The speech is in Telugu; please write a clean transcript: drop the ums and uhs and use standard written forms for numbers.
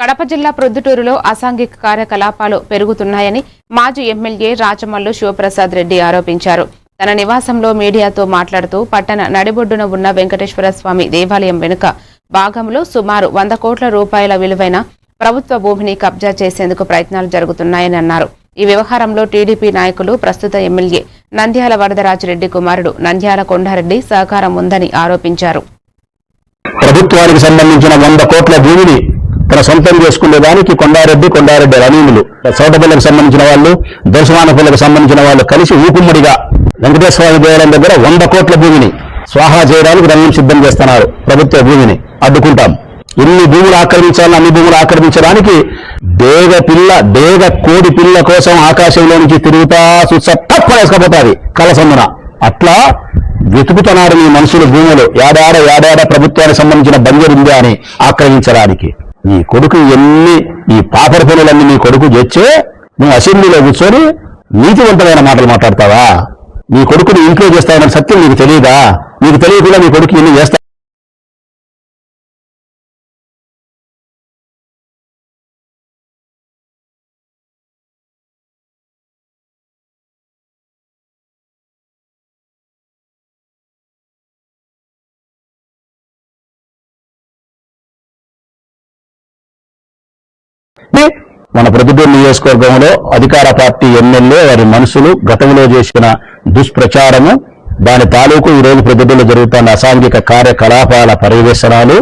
కడప జిల్లా ప్రొద్దుటూరులో అసాంఘిక కార్యకలాపాలు పెరుగుతున్నాయని మాజీ ఎమ్మెల్యే రాచమల్లు శివప్రసాద్ రెడ్డి ఆరోపించారు. తన నివాసంలో మీడియాతో మాట్లాడుతూ పట్టణ నడిబొడ్డున ఉన్న వెంకటేశ్వర స్వామి దేవాలయం వెనుక భాగంలో సుమారు 100 కోట్ల రూపాయల విలువైన ప్రభుత్వ భూమిని కబ్జా చేసేందుకు ప్రయత్నాలు జరుగుతున్నాయని అన్నారు. ఈ వ్యవహారంలో టీడీపీ నాయకులు ప్రస్తుత ఎమ్మెల్యే నంద్యాల వరదరాజిరెడ్డి కుమారుడు నంద్యాల కొండారెడ్డి సహకారం ఉందని ఆరోపించారు. ప్రభుత్వానికి సంబంధించిన 100 కోట్ల భూమిని తన సొంతం చేసుకునేదానికి కొండారెడ్డి రనీములు చౌటపల్లికి సంబంధించిన వాళ్ళు, దర్శమానపల్లికి సంబంధించిన వాళ్ళు కలిసి ఊకుమ్మడిగా వెంకటేశ్వర స్వామి దేవాలయం దగ్గర 100 కోట్ల భూమిని స్వాహా చేయడానికి రంగం సిద్ధం చేస్తున్నారు. ప్రభుత్వ భూమిని అడ్డుకుంటాం. ఇన్ని భూములు ఆక్రమించాలని అన్ని భూములు ఆక్రమించడానికి డేగ కోడి పిల్ల కోసం ఆకాశంలో నుంచి తిరుగుతా తప్పలేసుకపోతుంది కలసందున. అట్లా వెతుకుతున్నారు మీ మనుషులు భూములు ఏడాడ ప్రభుత్వానికి సంబంధించిన బంజరు ఉందా అని ఆక్రమించడానికి. నీ కొడుకు ఈ పాపర పనులన్నీ నీ కొడుకు చేచ్చే నువ్వు అసెంబ్లీలో కూర్చొని నీతివంతమైన మాటలు మాట్లాడతావా? నీ కొడుకుని ఇంట్లో చేస్తావన్న సత్యం నీకు తెలియదా? నీకు తెలియకుండా నీ కొడుకు ఎన్ని చేస్తా మన ప్రొద్దుటూరు నియోజకవర్గంలో అధికార పార్టీ ఎమ్మెల్యే వారి మనుషులు గతంలో చేసిన దుష్ప్రచారము, దాని తాలూకు ఈరోజు ప్రొద్దుటూరులో జరుగుతున్న అసాంఘిక కార్యకలాపాల పర్యవేక్షణాలు